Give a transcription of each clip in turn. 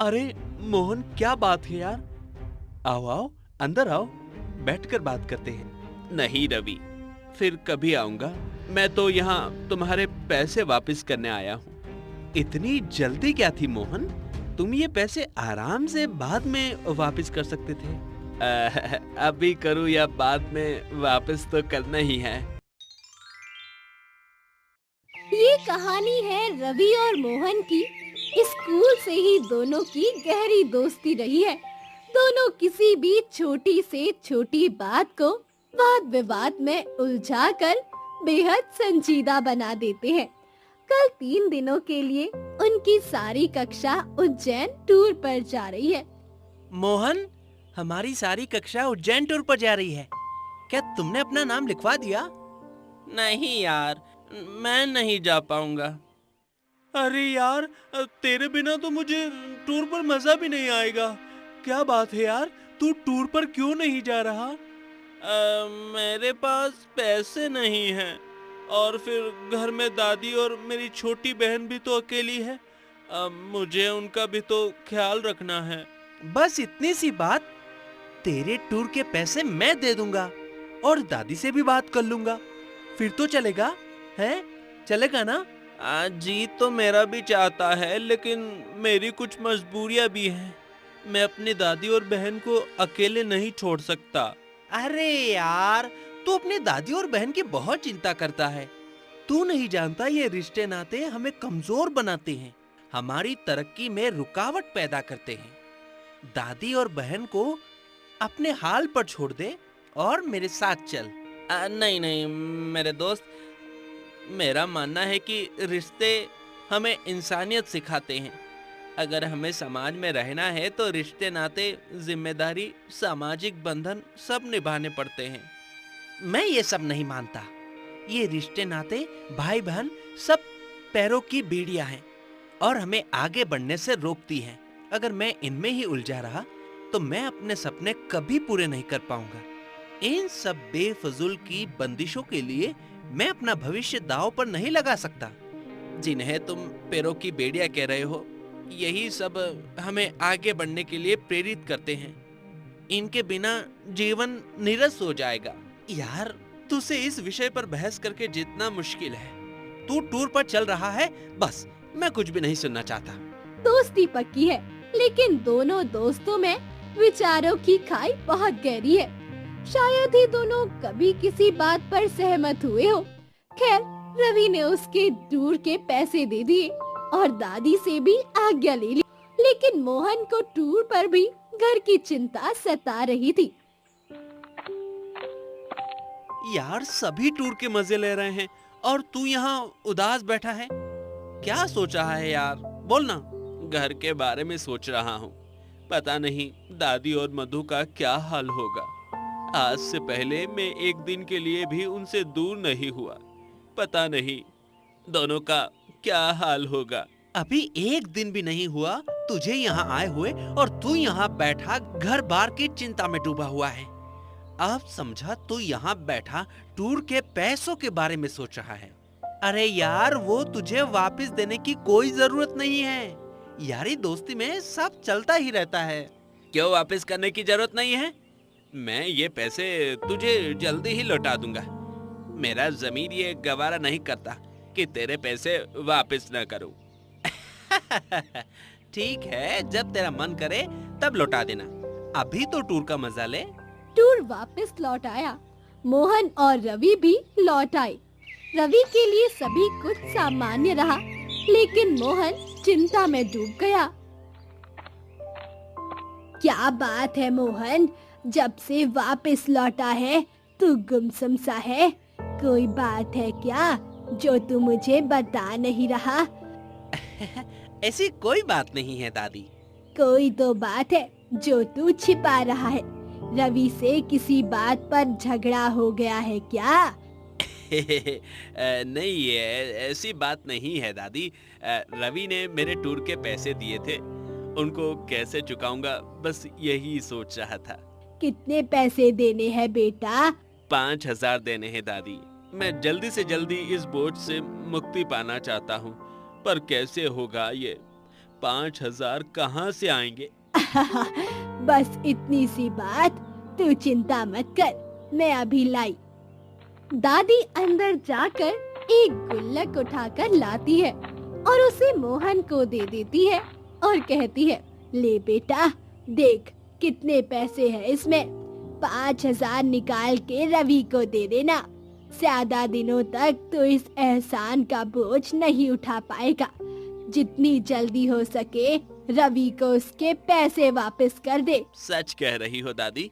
अरे मोहन, क्या बात है यार। आओ आओ, अंदर आओ, बैठकर बात करते हैं। नहीं रवि, फिर कभी आऊंगा। मैं तो यहाँ तुम्हारे पैसे वापस करने आया हूँ। इतनी जल्दी क्या थी मोहन? तुम ये पैसे आराम से बाद में वापस कर सकते थे। अभी करूँ या बाद में, वापस तो करना ही है। ये कहानी है रवि और मोहन की। स्कूल से ही दोनों की गहरी दोस्ती रही है। दोनों किसी भी छोटी से छोटी बात को वाद विवाद में उलझाकर बेहद संजीदा बना देते हैं। कल 3 दिनों के लिए उनकी सारी कक्षा उज्जैन टूर पर जा रही है। मोहन, हमारी सारी कक्षा उज्जैन टूर पर जा रही है। क्या तुमने अपना नाम लिखवा दिया? नहीं यार, मैं नहीं जा पाऊंगा। अरे यार, तेरे बिना तो मुझे टूर पर मजा भी नहीं आएगा। क्या बात है यार, तू टूर पर क्यों नहीं जा रहा? मेरे पास पैसे नहीं हैं, और फिर घर में दादी और मेरी छोटी बहन भी तो अकेली है। मुझे उनका भी तो ख्याल रखना है। बस इतनी सी बात। तेरे टूर के पैसे मैं दे दूंगा और दादी से भी बात कर लूंगा। फिर तो चलेगा, है? चलेगा ना? जी तो मेरा भी चाहता है, लेकिन मेरी कुछ मजबूरियां भी हैं। मैं अपनी दादी और बहन को अकेले नहीं छोड़ सकता। अरे यार, तू अपनी दादी और बहन की बहुत चिंता करता है। तू नहीं जानता, ये रिश्ते नाते हमें कमजोर बनाते हैं, हमारी तरक्की में रुकावट पैदा करते हैं। दादी और बहन को अपने हाल पर छोड़ दे और मेरे साथ चल। नहीं नहीं मेरे दोस्त, मेरा मानना है कि रिश्ते हमें इंसानियत सिखाते हैं। अगर हमें समाज में रहना है तो रिश्ते नाते, जिम्मेदारी, सामाजिक बंधन सब निभाने पड़ते हैं। मैं ये सब नहीं मानता। ये रिश्ते नाते, भाई बहन सब पैरों की बेड़ियां हैं और हमें आगे बढ़ने से रोकती हैं। अगर मैं इनमें ही उलझा रहा तो मैं अपने सपने कभी पूरे नहीं कर पाऊंगा। इन सब बेफजूल की बंदिशों के लिए मैं अपना भविष्य दांव पर नहीं लगा सकता। जिन्हें तुम पैरों की बेड़ियां कह रहे हो, यही सब हमें आगे बढ़ने के लिए प्रेरित करते हैं। इनके बिना जीवन नीरस हो जाएगा। यार, तुझसे इस विषय पर बहस करके जितना मुश्किल है। तू टूर पर चल रहा है, बस। मैं कुछ भी नहीं सुनना चाहता। दोस्ती पक्की है, लेकिन दोनों दोस्तों में विचारों की खाई बहुत गहरी है। शायद ही दोनों कभी किसी बात पर सहमत हुए हो। खैर, रवि ने उसके टूर के पैसे दे दिए और दादी से भी आज्ञा ले ली। लेकिन मोहन को टूर पर भी घर की चिंता सता रही थी। यार, सभी टूर के मजे ले रहे हैं और तू यहाँ उदास बैठा है। क्या सोच रहा है यार? बोल ना। घर के बारे में सोच रहा हूँ। पता नहीं दादी और मधु का क्या हाल होगा। आज से पहले मैं एक दिन के लिए भी उनसे दूर नहीं हुआ। पता नहीं दोनों का क्या हाल होगा। अभी एक दिन भी नहीं हुआ तुझे यहाँ आए हुए और तू यहाँ बैठा घर बार की चिंता में डूबा हुआ है। अब समझा, तू यहाँ बैठा टूर के पैसों के बारे में सोच रहा है। अरे यार, वो तुझे वापस देने की कोई जरूरत नहीं है। यारी दोस्ती में सब चलता ही रहता है। क्यों वापस करने की जरूरत नहीं है? मैं ये पैसे तुझे जल्दी ही लौटा दूंगा। मेरा जमीर ये गवारा नहीं करता कि तेरे पैसे वापस न करूं। ठीक है, जब तेरा मन करे तब लौटा देना। अभी तो टूर का मजा ले। टूर वापस लौट आया। मोहन और रवि भी लौट आए। रवि के लिए सभी कुछ सामान्य रहा, लेकिन मोहन चिंता में डूब गया। क्या बात है मोहन, जब से वापस लौटा है तू गुमसुम सा है। कोई बात है क्या जो तू मुझे बता नहीं रहा? ऐसी कोई बात नहीं है दादी। कोई तो बात है जो तू छिपा रहा है। रवि से किसी बात पर झगड़ा हो गया है क्या? नहीं, ऐसी बात नहीं है दादी। रवि ने मेरे टूर के पैसे दिए थे, उनको कैसे चुकाऊंगा, बस यही सोच रहा था। कितने पैसे देने हैं बेटा? 5,000 देने हैं दादी। मैं जल्दी से जल्दी इस बोझ से मुक्ति पाना चाहता हूँ, पर कैसे होगा ये? 5,000 कहाँ से आएंगे? बस इतनी सी बात, तू चिंता मत कर, मैं अभी लाई। दादी अंदर जाकर एक गुल्लक उठाकर लाती है और उसे मोहन को दे देती है और कहती है, ले बेटा, देख कितने पैसे हैं इसमें, 5,000 निकाल के रवि को दे देना। ज्यादा दिनों तक तो इस एहसान का बोझ नहीं उठा पाएगा। जितनी जल्दी हो सके रवि को उसके पैसे वापस कर दे। सच कह रही हो दादी।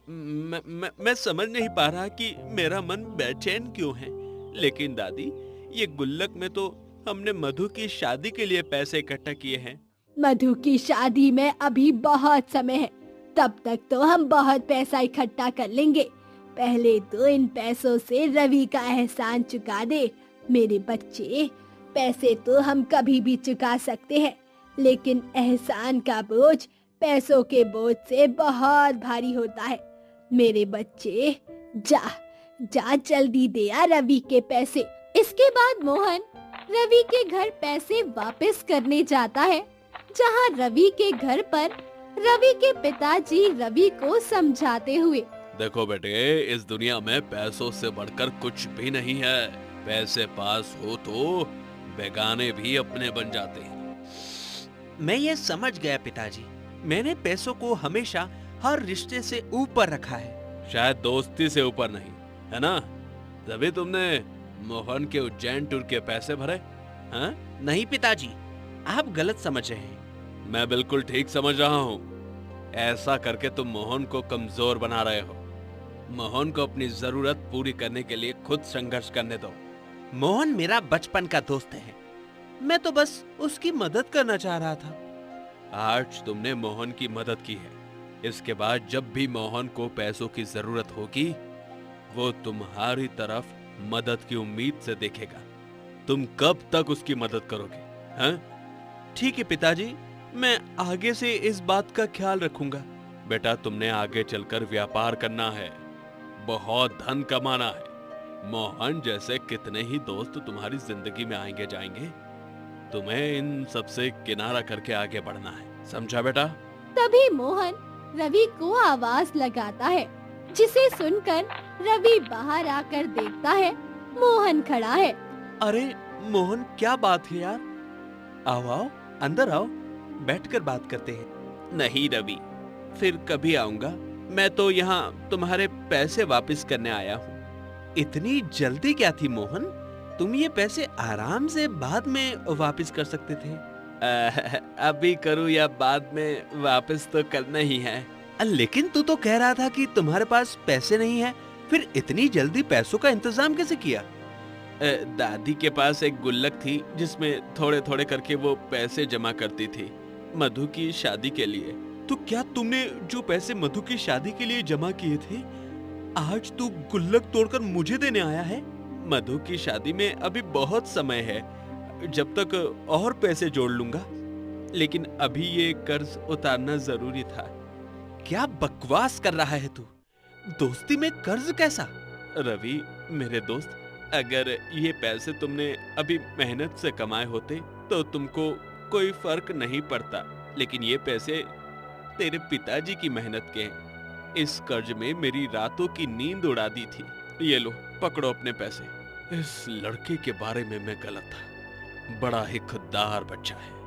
मैं समझ नहीं पा रहा कि मेरा मन बेचैन क्यों है। लेकिन दादी, ये गुल्लक में तो हमने मधु की शादी के लिए पैसे इकट्ठा किए हैं। मधु की शादी में अभी बहुत समय है, तब तक तो हम बहुत पैसा इकट्ठा कर लेंगे। पहले तो इन पैसों से रवि का एहसान चुका दे। मेरे बच्चे, पैसे तो हम कभी भी चुका सकते हैं, लेकिन एहसान का बोझ पैसों के बोझ से बहुत भारी होता है। मेरे बच्चे, जा जा जल्दी दे आ रवि के पैसे। इसके बाद मोहन रवि के घर पैसे वापस करने जाता है, जहां रवि के घर पर रवि के पिताजी रवि को समझाते हुए, देखो बेटे, इस दुनिया में पैसों से बढ़कर कुछ भी नहीं है। पैसे पास हो तो बेगाने भी अपने बन जाते हैं। मैं ये समझ गया पिताजी। मैंने पैसों को हमेशा हर रिश्ते से ऊपर रखा है। शायद दोस्ती से ऊपर नहीं, है ना? तभी तुमने मोहन के उज्जैन टूर के पैसे भरे? हाँ? नहीं पिताजी, आप गलत समझ रहे हैं। मैं बिल्कुल ठीक समझ रहा हूँ। ऐसा करके तुम मोहन को कमजोर बना रहे हो। मोहन को अपनी जरूरत पूरी करने के लिए खुद संघर्ष करने दो। मोहन मेरा बचपन का दोस्त है, मैं तो बस उसकी मदद करना चाह रहा था। आज तुमने मोहन की मदद की है, इसके बाद जब भी मोहन को पैसों की जरूरत होगी, वो तुम्हारी तरफ मदद की उम्मीद से देखेगा। तुम कब तक उसकी मदद करोगे? हाँ? ठीक है पिताजी, मैं आगे से इस बात का ख्याल रखूंगा। बेटा, तुमने आगे चलकर व्यापार करना है, बहुत धन कमाना है। मोहन जैसे कितने ही दोस्त तुम्हारी जिंदगी में आएंगे जाएंगे। तुम्हें इन सब से किनारा करके आगे बढ़ना है, समझा बेटा? तभी मोहन रवि को आवाज लगाता है, जिसे सुनकर रवि बाहर आकर देखता है मोहन खड़ा है। अरे मोहन, क्या बात है यार? आओ आओ, अंदर आओ, बैठकर बात करते हैं। नहीं रवि, फिर कभी आऊंगा। मैं तो यहाँ तुम्हारे पैसे वापस करने आया हूँ। इतनी जल्दी क्या थी मोहन? तुम ये पैसे आराम से बाद में वापस कर सकते थे। अभी करूँ या बाद में, वापस तो करना ही है। लेकिन तू तो कह रहा था कि तुम्हारे पास पैसे नहीं है, फिर इतनी जल्दी पैसों का इंतजाम कैसे किया? दादी के पास एक गुल्लक थी, जिसमें थोड़े थोड़े करके वो पैसे जमा करती थी मधु की शादी के लिए। तो क्या तुमने जो पैसे मधु की शादी के लिए जमा किए थे, आज तू गुल्लक तोड़कर मुझे देने आया है? मधु की शादी में अभी बहुत समय है, जब तक और पैसे जोड़ लूंगा। लेकिन अभी ये कर्ज उतारना जरूरी था। क्या बकवास कर रहा है तू? दोस्ती में कर्ज कैसा? रवि मेरे दोस्त, अगर ये पैसे तुमने अभी मेहनत से कमाए होते तो तुमको कोई फर्क नहीं पड़ता। लेकिन ये पैसे तेरे पिताजी की मेहनत के हैं। इस कर्ज में मेरी रातों की नींद उड़ा दी थी। ये लो, पकड़ो अपने पैसे। इस लड़के के बारे में मैं गलत था। बड़ा ही खुददार बच्चा है।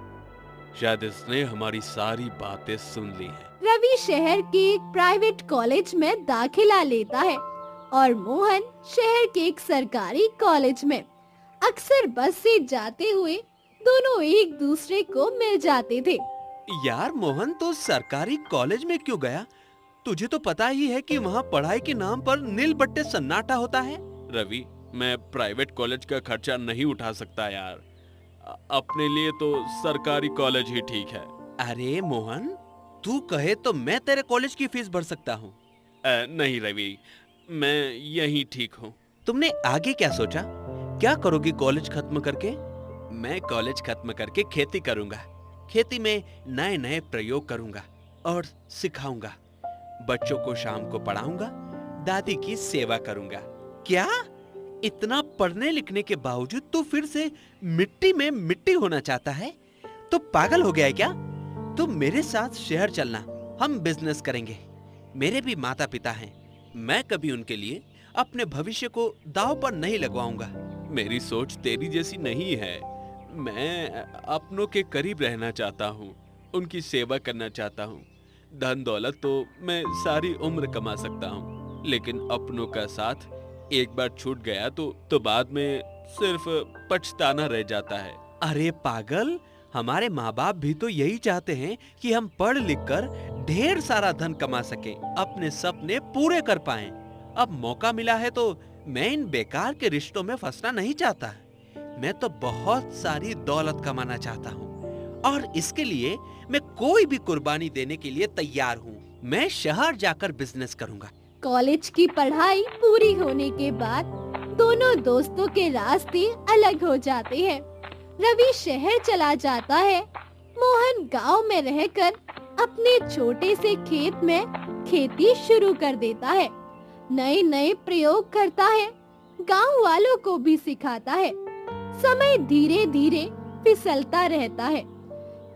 शायद इसने हमारी सारी बातें सुन ली हैं। रवि शहर के एक प्राइवेट कॉलेज में दाखिला लेता है और मोहन शहर के एक सरकारी कॉलेज में। अक्सर बस से जाते हुए दोनों एक दूसरे को मिल जाते थे। यार मोहन, तो सरकारी कॉलेज में क्यों गया? तुझे तो पता ही है कि वहाँ पढ़ाई के नाम पर नील बट्टे सन्नाटा होता है। रवि, मैं प्राइवेट कॉलेज का खर्चा नहीं उठा सकता यार। अपने लिए तो सरकारी कॉलेज ही ठीक है। अरे मोहन, तू कहे तो मैं तेरे कॉलेज की फीस भर सकता हूँ। नहीं रवि, मैं यही ठीक हूँ। तुमने आगे क्या सोचा? क्या करोगी कॉलेज खत्म करके? मैं कॉलेज खत्म करके खेती करूंगा। खेती में नए नए प्रयोग करूंगा और सिखाऊंगा। बच्चों को शाम को पढ़ाऊंगा, दादी की सेवा करूंगा। क्या इतना पढ़ने लिखने के बावजूद तू फिर से मिट्टी में मिट्टी होना चाहता है? तू पागल हो गया है क्या? तुम मेरे साथ शहर चलना, हम बिजनेस करेंगे। मेरे भी माता पिता हैं, मैं कभी उनके लिए अपने भविष्य को दांव पर नहीं लगवाऊंगा। मेरी सोच तेरी जैसी नहीं है। मैं अपनों के करीब रहना चाहता हूँ, उनकी सेवा करना चाहता हूँ। धन दौलत तो मैं सारी उम्र कमा सकता हूँ, लेकिन अपनों का साथ एक बार छूट गया तो बाद में सिर्फ पछताना रह जाता है। अरे पागल, हमारे माँ बाप भी तो यही चाहते हैं कि हम पढ़ लिख कर ढेर सारा धन कमा सकें, अपने सपने पूरे कर पाएं। अब मौका मिला है तो मैं इन बेकार के रिश्तों में फंसना नहीं चाहता। मैं तो बहुत सारी दौलत कमाना चाहता हूँ और इसके लिए मैं कोई भी कुर्बानी देने के लिए तैयार हूँ। मैं शहर जाकर बिजनेस करूँगा। कॉलेज की पढ़ाई पूरी होने के बाद दोनों दोस्तों के रास्ते अलग हो जाते हैं। रवि शहर चला जाता है, मोहन गांव में रहकर अपने छोटे से खेत में खेती शुरू कर देता है। नए नए प्रयोग करता है, गांव वालों को भी सिखाता है। समय धीरे धीरे फिसलता रहता है।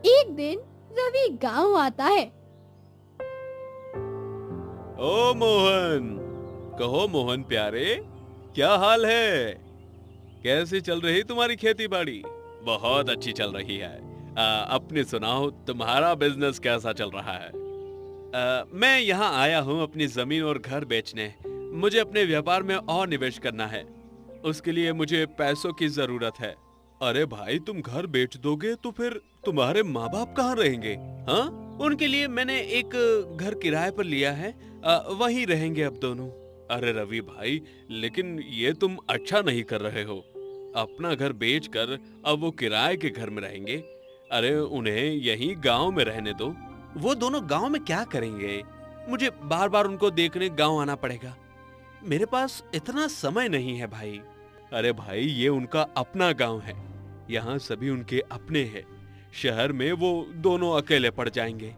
एक दिन रवि गांव आता है। ओ मोहन, कहो मोहन प्यारे, क्या हाल है? कैसे चल रही तुम्हारी खेती बाड़ी? बहुत अच्छी चल रही है। अपने सुनाओ, तुम्हारा बिजनेस कैसा चल रहा है? मैं यहाँ आया हूँ अपनी जमीन और घर बेचने। मुझे अपने व्यापार में और निवेश करना है, उसके लिए मुझे पैसों की जरूरत है। अरे भाई, तुम घर बेच दोगे तो फिर तुम्हारे माँ बाप कहाँ रहेंगे? हाँ, उनके लिए मैंने एक घर किराए पर लिया है, वहीं रहेंगे अब दोनों। अरे रवि भाई, लेकिन ये तुम अच्छा नहीं कर रहे हो। अपना घर बेचकर अब वो किराए के घर में रहेंगे। अरे उन्हें यहीं गांव में रहने दो। वो दोनों गांव में क्या करेंगे? मुझे बार बार उनको देखने गांव आना पड़ेगा। मेरे पास इतना समय नहीं है भाई। अरे भाई, ये उनका अपना गांव है, यहाँ सभी उनके अपने हैं। शहर में वो दोनों अकेले पड़ जाएंगे,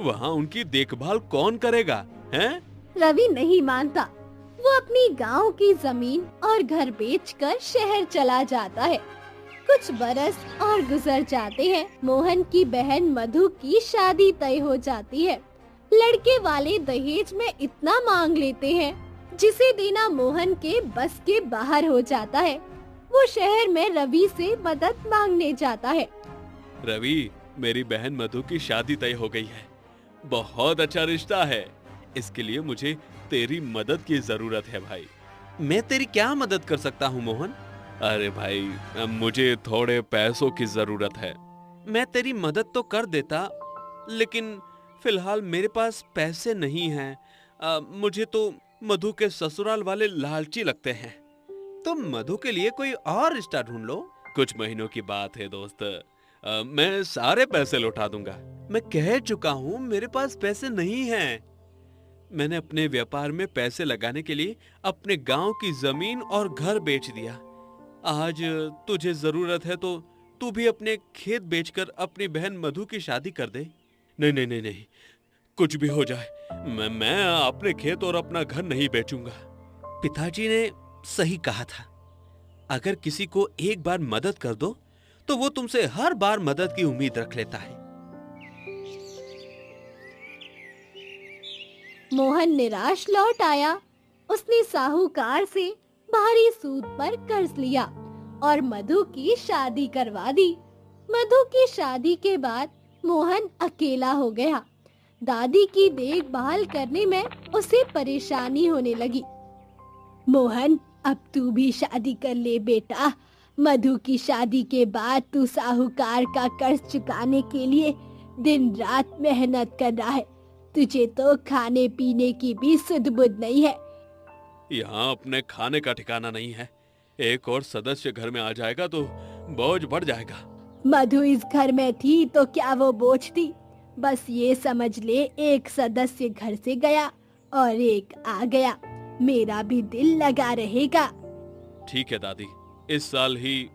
वहाँ उनकी देखभाल कौन करेगा? हैं? रवि नहीं मानता। वो अपनी गांव की जमीन और घर बेचकर शहर चला जाता है। कुछ बरस और गुजर जाते हैं। मोहन की बहन मधु की शादी तय हो जाती है। लड़के वाले दहेज में इतना मांग लेते हैं जिसे देना मोहन के बस के बाहर हो जाता है। वो शहर में रवि से मदद मांगने जाता है। रवि, मेरी बहन मधु की शादी तय हो गई है। बहुत अच्छा रिश्ता है, इसके लिए मुझे तेरी मदद की जरूरत है भाई। मैं तेरी क्या मदद कर सकता हूँ मोहन? अरे भाई, मुझे थोड़े पैसों की जरूरत है। मैं तेरी मदद तो कर देता, लेकिन फिलहाल मेरे पास पैसे नहीं हैं। मुझे तो मधु के ससुराल वाले लालची लगते हैं। तुम मधु के लिए कोई और रिश्ता ढूंढ लो। कुछ महीनों की बात है दोस्त, मैं सारे पैसे लौटा दूंगा। मैं कह चुका हूँ मेरे पास पैसे नहीं हैं। मैंने अपने व्यापार में पैसे लगाने के लिए अपने गांव की जमीन और घर बेच दिया। आज तुझे जरूरत है तो तू भी अपने खेत बेचकर अपनी बहन मधु की शादी कर दे। नहीं नहीं नहीं नहीं, कुछ भी हो जाए, मैं अपने खेत और अपना घर नहीं बेचूंगा। पिताजी ने सही कहा था, अगर किसी को एक बार मदद कर दो तो वो तुमसे हर बार मदद की उम्मीद रख लेता है। मोहन निराश लौट आया। उसने साहूकार से भारी सूद पर कर्ज लिया और मधु की शादी करवा दी। मधु की शादी के बाद मोहन अकेला हो गया। दादी की देखभाल करने में उसे परेशानी होने लगी। मोहन, अब तू भी शादी कर ले बेटा। मधु की शादी के बाद तू साहूकार का कर्ज चुकाने के लिए दिन रात मेहनत कर रहा है। तुझे तो खाने पीने की भी सुध बुध नहीं है। यहाँ अपने खाने का ठिकाना नहीं है। एक और सदस्य घर में आ जाएगा तो बोझ बढ़ जाएगा। मधु इस घर में थी तो क्या वो बोझ थी? बस ये समझ ले, एक सदस्य घर से गया और एक आ गया। मेरा भी दिल लगा रहेगा। ठीक है दादी, इस साल ही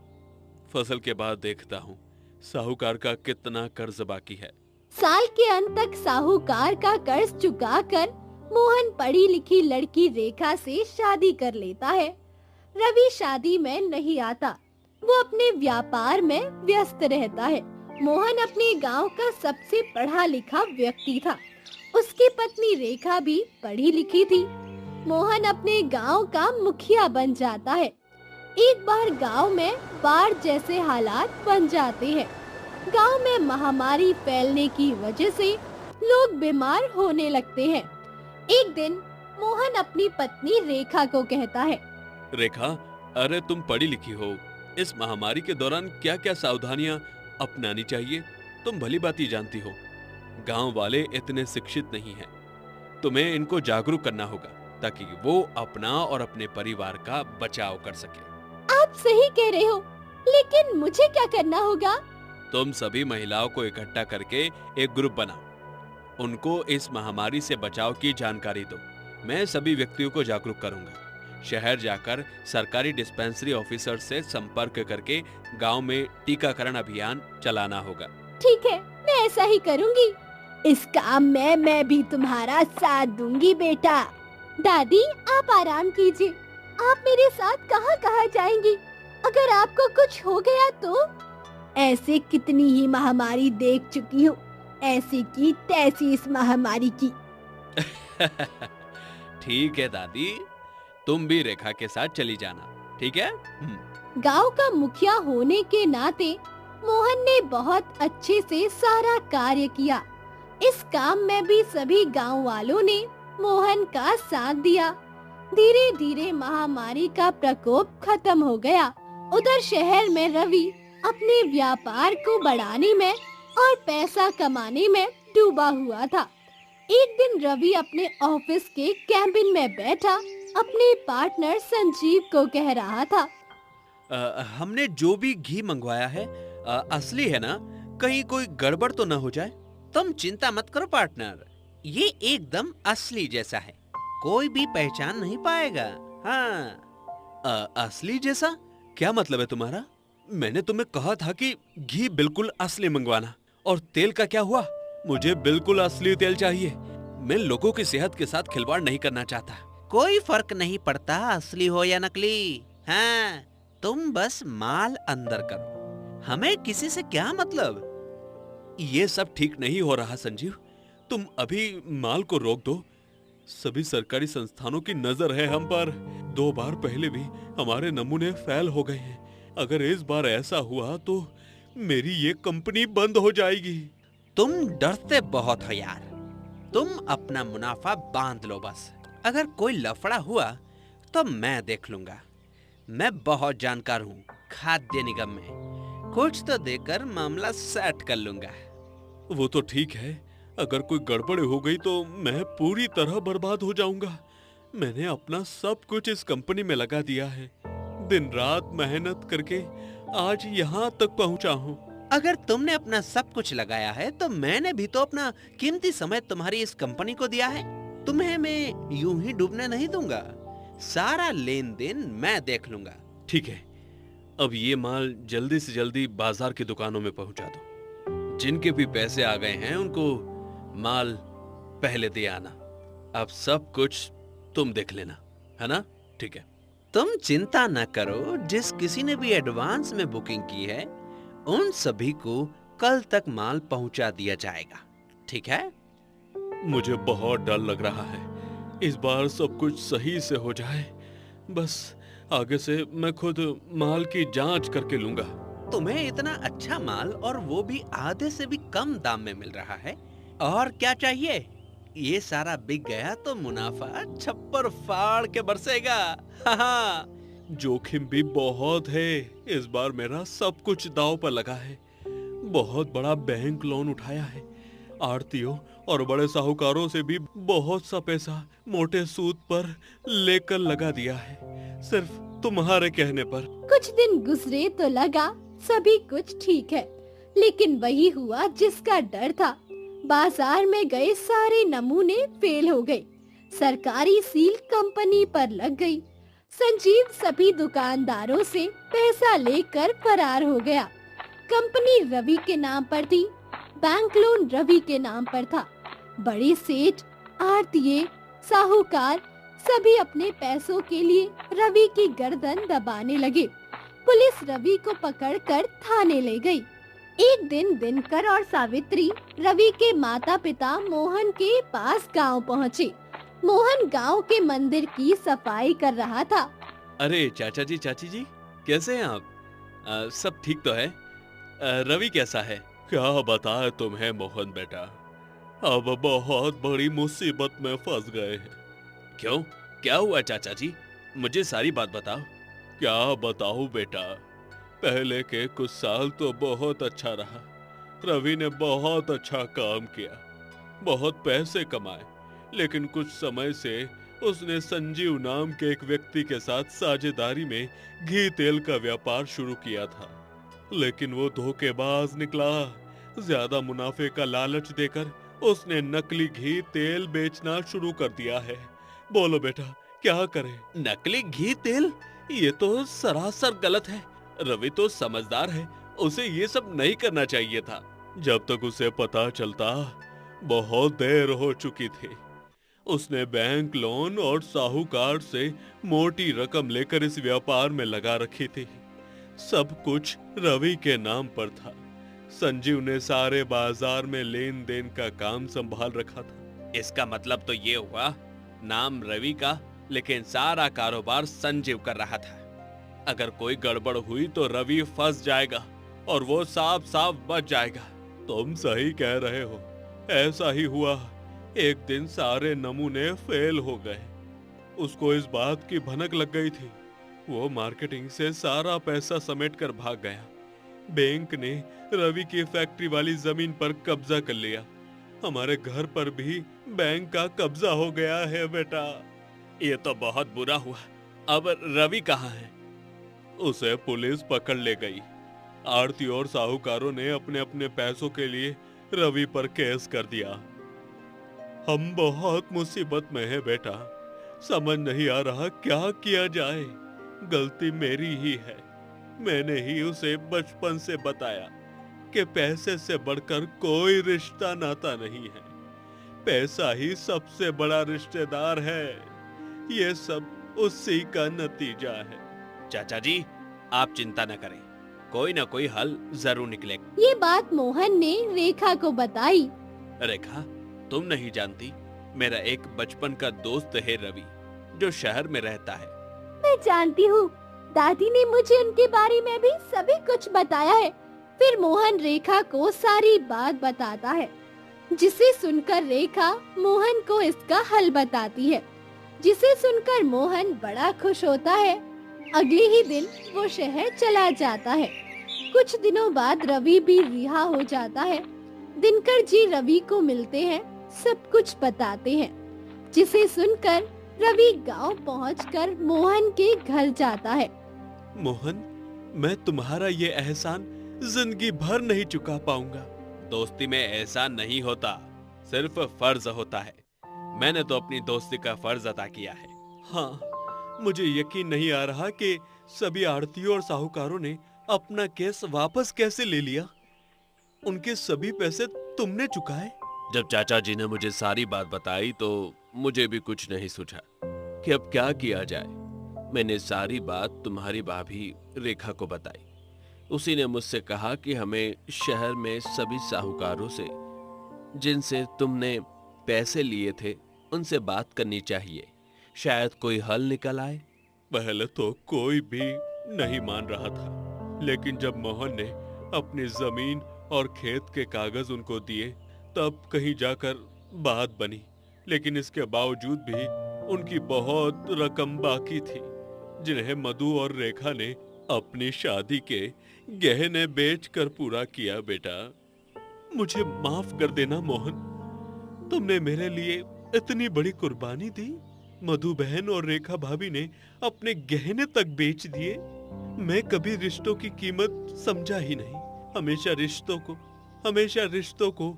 फसल के बाद देखता हूँ साहूकार का कितना कर्ज बाकी है। साल के अंत तक साहूकार का कर्ज चुकाकर मोहन पढ़ी लिखी लड़की रेखा से शादी कर लेता है। रवि शादी में नहीं आता। वो अपने व्यापार में व्यस्त रहता है मोहन अपने गांव का सबसे पढ़ा लिखा व्यक्ति था। उसकी पत्नी रेखा भी पढ़ी लिखी थी। मोहन अपने गांव का मुखिया बन जाता है। एक बार गांव में बाढ़ जैसे हालात बन जाते हैं। गांव में महामारी फैलने की वजह से लोग बीमार होने लगते हैं। एक दिन मोहन अपनी पत्नी रेखा को कहता है, रेखा, अरे तुम पढ़ी लिखी हो, इस महामारी के दौरान क्या क्या सावधानियां अपनानी चाहिए तुम भली भांति जानती हो। गांव वाले इतने शिक्षित नहीं हैं। तुम्हें इनको जागरूक करना होगा ताकि वो अपना और अपने परिवार का बचाव कर सके। आप सही कह रहे हो, लेकिन मुझे क्या करना होगा? तुम सभी महिलाओं को इकट्ठा करके एक ग्रुप बनाओ। उनको इस महामारी से बचाव की जानकारी दो। मैं सभी व्यक्तियों को जागरूक करूंगा। शहर जाकर सरकारी डिस्पेंसरी ऑफिसर से संपर्क करके गांव में टीकाकरण अभियान चलाना होगा। ठीक है, मैं ऐसा ही करूंगी। इस काम में मैं भी तुम्हारा साथ दूंगी बेटा। दादी, आप आराम कीजिए। आप मेरे साथ कहाँ जाएंगी? अगर आपको कुछ हो गया तो? ऐसे कितनी ही महामारी देख चुकी हूँ, ऐसी की तैसी इस महामारी की। ठीक है दादी, तुम भी रेखा के साथ चली जाना, ठीक है? गांव का मुखिया होने के नाते मोहन ने बहुत अच्छे से सारा कार्य किया। इस काम में भी सभी गांव वालों ने मोहन का साथ दिया। धीरे धीरे महामारी का प्रकोप खत्म हो गया। उधर शहर में रवि अपने व्यापार को बढ़ाने में और पैसा कमाने में डूबा हुआ था। एक दिन रवि अपने ऑफिस के कैबिन में बैठा अपने पार्टनर संजीव को कह रहा था, हमने जो भी घी मंगवाया है असली है ना? कहीं कोई गड़बड़ तो ना हो जाए? तुम चिंता मत करो पार्टनर, ये एकदम असली जैसा है, कोई भी पहचान नहीं पाएगा। हाँ। असली जैसा? क्या मतलब है तुम्हारा? मैंने तुम्हें कहा था कि घी बिल्कुल असली मंगवाना। और तेल का क्या हुआ? मुझे बिल्कुल असली तेल चाहिए। मैं लोगों की सेहत के साथ खिलवाड़ नहीं करना चाहता। कोई फर्क नहीं पड़ता असली हो या नकली। हाँ, तुम बस माल अंदर करो, हमें किसी से क्या मतलब। ये सब ठीक नहीं हो रहा संजीव, तुम अभी माल को रोक दो। सभी सरकारी संस्थानों की नजर है हम पर। 2 बार पहले भी हमारे नमूने फेल हो गए हैं। अगर इस बार ऐसा हुआ तो मेरी ये कंपनी बंद हो जाएगी। तुम डरते बहुत हो यार, तुम अपना मुनाफा बांध लो बस। अगर कोई लफड़ा हुआ तो मैं देख लूंगा। मैं बहुत जानकार हूँ खाद्य निगम में, कुछ तो देकर मामला सेट कर लूंगा। वो तो ठीक है, अगर कोई गड़बड़ हो गई तो मैं पूरी तरह बर्बाद हो जाऊंगा। मैंने अपना सब कुछ इस कंपनी में लगा दिया है, दिन रात मेहनत करके आज यहाँ तक पहुँचा हूँ। अगर तुमने अपना सब कुछ लगाया है तो मैंने भी तो अपना कीमती समय तुम्हारी इस कंपनी को दिया है। तुम्हें मैं यूं ही डूबने नहीं दूंगा, सारा लेन देन मैं देख लूंगा। ठीक है, अब ये माल जल्दी से जल्दी बाजार की दुकानों में पहुंचा दो। जिनके भी पैसे आ गए हैं उनको माल पहले दे आना। अब सब कुछ तुम देख लेना, है ना? ठीक है। तुम चिंता न करो, जिस किसी ने भी एडवांस में बुकिंग की है उन सभी को कल तक माल पहुंचा दिया जाएगा, ठीक है? मुझे बहुत डर लग रहा है, इस बार सब कुछ सही से हो जाए। बस आगे से मैं खुद माल की जांच करके लूंगा। तुम्हें इतना अच्छा माल और वो भी आधे से भी कम दाम में मिल रहा है, और क्या चाहिए? ये सारा बिक गया तो मुनाफा छप्पर फाड़ के बरसेगा। हाँ। जोखिम भी बहुत है। इस बार मेरा सब कुछ दांव पर लगा है। बहुत बड़ा बैंक लोन उठाया है। आड़तियों और बड़े साहूकारों से भी बहुत सा पैसा मोटे सूद पर लेकर लगा दिया है, सिर्फ तुम्हारे कहने पर। कुछ दिन गुजरे तो लगा सभी कुछ ठीक है, लेकिन वही हुआ जिसका डर था। बाजार में गए सारे नमूने फेल हो गए। सरकारी सील कंपनी पर लग गई। संजीव सभी दुकानदारों से पैसा लेकर फरार हो गया। कंपनी रवि के नाम पर थी, बैंक लोन रवि के नाम पर था। बड़े सेठ, आड़तिये, साहूकार सभी अपने पैसों के लिए रवि की गर्दन दबाने लगे। पुलिस रवि को पकड़कर थाने ले गई। एक दिन दिनकर और सावित्री रवि के माता पिता मोहन के पास गांव पहुँचे। मोहन गांव के मंदिर की सफाई कर रहा था। अरे चाचा जी, चाची जी, कैसे हैं आप? सब ठीक तो है? रवि कैसा है? क्या बताए तुम्हें मोहन बेटा, अब बहुत बड़ी मुसीबत में फंस गए हैं। क्यों, क्या हुआ चाचा जी? मुझे सारी बात बताओ। क्या बताऊं बेटा, पहले के कुछ साल तो बहुत अच्छा रहा। रवि ने बहुत अच्छा काम किया, बहुत पैसे कमाए, लेकिन कुछ समय से उसने संजीव नाम के एक व्यक्ति के साथ साझेदारी में घी तेल का व्यापार शुरू किया था। लेकिन वो धोखेबाज निकला। ज्यादा मुनाफे का लालच देकर उसने नकली घी तेल बेचना शुरू कर दिया है। बोलो बेटा, क्या करें? नकली घी तेल? ये तो सरासर गलत है। रवि तो समझदार है, उसे ये सब नहीं करना चाहिए था। जब तक उसे पता चलता बहुत देर हो चुकी थी। उसने बैंक लोन और साहूकार से मोटी रकम लेकर इस व्यापार में लगा रखी थी। सब कुछ रवि के नाम पर था। संजीव ने सारे बाजार में लेन देन का काम संभाल रखा था। इसका मतलब तो ये हुआ, नाम रवि का, लेकिन सारा कारोबार संजीव कर रहा था। अगर कोई गड़बड़ हुई तो रवि फंस जाएगा और वो साफ साफ बच जाएगा। तुम सही कह रहे हो, ऐसा ही हुआ। एक दिन सारे नमूने फेल हो गए। उसको इस बात की भनक लग गई थी। वो मार्केटिंग से सारा पैसा समेट कर भाग गया। बैंक ने रवि की फैक्ट्री वाली जमीन पर कब्जा कर लिया। हमारे घर पर भी बैंक का कब्जा हो गया है बेटा। ये तो बहुत बुरा हुआ। अब रवि कहाँ है? उसे पुलिस पकड़ ले गई। आड़ती और साहूकारों ने अपने अपने पैसों के लिए रवि पर केस कर दिया। हम बहुत मुसीबत में है बेटा, समझ नहीं आ रहा क्या किया जाए। गलती मेरी ही है। मैंने ही उसे बचपन से बताया कि पैसे से बढ़कर कोई रिश्ता नाता नहीं है। पैसा ही सबसे बड़ा रिश्तेदार है। ये सब उसी का नतीजा है। चाचा जी, आप चिंता न करें, कोई ना कोई हल जरूर निकलेगा। ये बात मोहन ने रेखा को बताई। रेखा, तुम नहीं जानती, मेरा एक बचपन का दोस्त है रवि, जो शहर में रहता है। मैं जानती हूँ, दादी ने मुझे उनके बारे में भी सभी कुछ बताया है। फिर मोहन रेखा को सारी बात बताता है, जिसे सुनकर रेखा मोहन को इसका हल बताती है, जिसे सुनकर मोहन बड़ा खुश होता है। अगले ही दिन वो शहर चला जाता है। कुछ दिनों बाद रवि भी रिहा हो जाता है। दिनकर जी रवि को मिलते हैं, सब कुछ बताते हैं, जिसे सुनकर रवि गांव पहुंचकर मोहन के घर जाता है। मोहन, मैं तुम्हारा ये एहसान जिंदगी भर नहीं चुका पाऊंगा। दोस्ती में एहसान नहीं होता, सिर्फ फर्ज होता है। मैंने तो अपनी दोस्ती का फर्ज अदा किया है। हाँ, मुझे यकीन नहीं आ रहा कि सभी आड़तियों और साहूकारों ने अपना केस वापस कैसे ले लिया। उनके सभी पैसे तुमने चुकाए? जब चाचा जी ने मुझे सारी बात बताई तो मुझे भी कुछ नहीं सूझा कि अब क्या किया जाए। मैंने सारी बात तुम्हारी भाभी रेखा को बताई। उसी ने मुझसे कहा कि हमें शहर में सभी साहूकारों से, जिनसे तुमने पैसे लिए थे, उनसे बात करनी चाहिए। शायद कोई हल निकल आए। पहले तो कोई भी नहीं मान रहा था, लेकिन जब मोहन ने अपनी जमीन और खेत के कागज उनको दिए, तब कहीं जाकर बात बनी। लेकिन इसके बावजूद भी उनकी बहुत रकम बाकी थी, जिन्हें मधु और रेखा ने अपनी शादी के गहने बेचकर पूरा किया। बेटा, मुझे माफ कर देना मोहन, तुमने मेरे लिए इतनी बड़ी कुर्बानी दी। मधु बहन और रेखा भाभी ने अपने गहने तक बेच दिए। मैं कभी रिश्तों की कीमत समझा ही नहीं। हमेशा रिश्तों को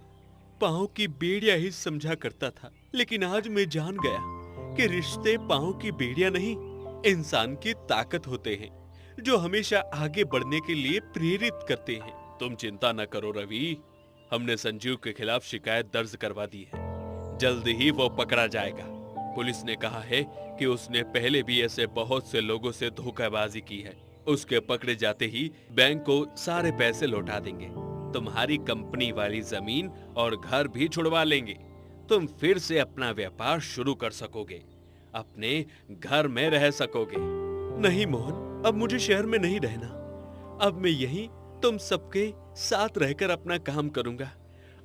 पांव की बेड़ियां ही समझा करता था। लेकिन आज मैं जान गया कि रिश्ते पांव की बेड़ियां नहीं, इंसान की ताकत होते हैं, जो हमेशा आगे बढ़ने के लिए प्रेरित करते हैं। तुम चिंता न करो रवि, हमने संजीव के खिलाफ शिकायत दर्ज करवा दी है। जल्दी ही वो पकड़ा जाएगा। पुलिस ने कहा है कि उसने पहले भी ऐसे बहुत से लोगों से धोखाबाजी की है। उसके पकड़े जाते ही बैंक को सारे पैसे लौटा देंगे। तुम्हारी कंपनी वाली जमीन और घर भी छुड़वा लेंगे। तुम फिर से अपना व्यापार शुरू कर सकोगे, अपने घर में रह सकोगे। नहीं मोहन, अब मुझे शहर में नहीं रहना। अब मैं यहीं तुम सबके साथ रहकर अपना काम करूंगा।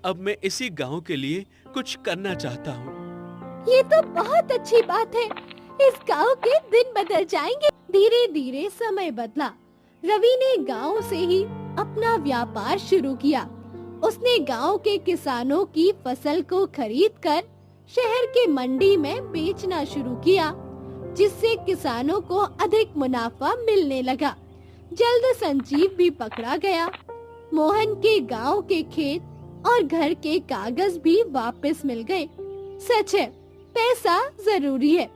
अब मैं इसी गांव के लिए कुछ करना चाहता हूँ। ये तो बहुत अच्छी बात है। इस गांव के दिन बदल जाएंगे। धीरे धीरे समय बदला। रवि ने गांव से ही अपना व्यापार शुरू किया। उसने गांव के किसानों की फसल को खरीदकर शहर के मंडी में बेचना शुरू किया, जिससे किसानों को अधिक मुनाफा मिलने लगा। जल्द संजीव भी पकड़ा गया। मोहन के गांव के खेत और घर के कागज भी वापस मिल गए। सच है, पैसा जरूरी है,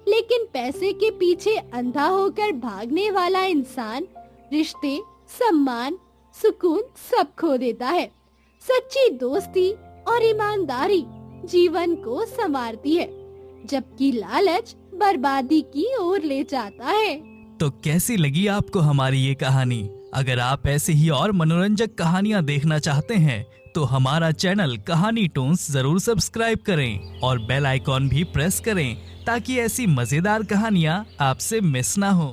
लेकिन पैसे के पीछे अंधा होकर भागने वाला इंसान रिश्ते, सम्मान, सुकून सब खो देता है। सच्ची दोस्ती और ईमानदारी जीवन को संवारती है, जबकि लालच बर्बादी की ओर ले जाता है। तो कैसी लगी आपको हमारी ये कहानी? अगर आप ऐसी ही और मनोरंजक कहानियाँ देखना चाहते हैं तो हमारा चैनल कहानी टोन्स जरूर सब्सक्राइब करें और बेल आइकॉन भी प्रेस करें ताकि ऐसी मजेदार कहानियाँ आपसे मिस ना हो।